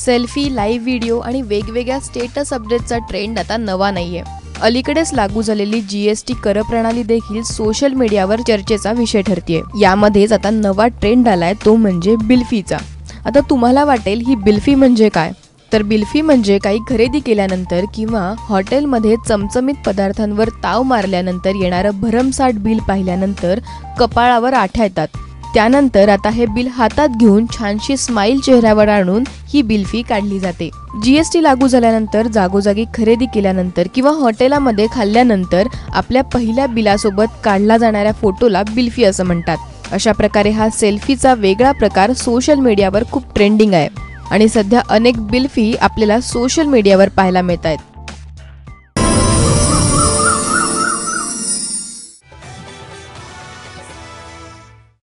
Selfie, live video आणि वेगवेगळ्या status अपडेटचा trend आता नवा नाहीये। अलीकडेच लागू झालेली जीएसटी कर प्रणाली देखील सोशल मीडियावर चर्चेचा विषय ठरतेय। यामध्येच आता नवा ट्रेंड आलाय, तो म्हणजे बिलफीचा। आता तुम्हाला वाटेल ही बिलफी म्हणजे काय? तर बिलफी म्हणजे काही खरेदी केल्यानंतर किंवा हॉटेलमध्ये चमचमीत पदार्थांवर ताव मारल्यानंतर येणारं भरमसाठ बिल पाहिल्यानंतर कपाळावर आठ्या येतात। त्यानंतर आता हे बिल हातात घेऊन छानशी स्माइल चेहऱ्यावर आणून ही बिलफी काढली जाते। जीएसटी लागू झाल्यानंतर जागोजागी खरेदी केल्यानंतर किंवा हॉटेलामध्ये खाल्ल्यानंतर आपल्या पहिल्या बिलासोबत काढला जाणाऱ्या फोटोला बिलफी असं म्हणतात। अशा प्रकारे हा सेल्फीचा वेगळा प्रकार सोशल मीडियावर खूप ट्रेंडिंग आहे आणि सध्या अनेक बिलफी आपल्याला सोशल मीडियावर पाहायला मिळत आहेत।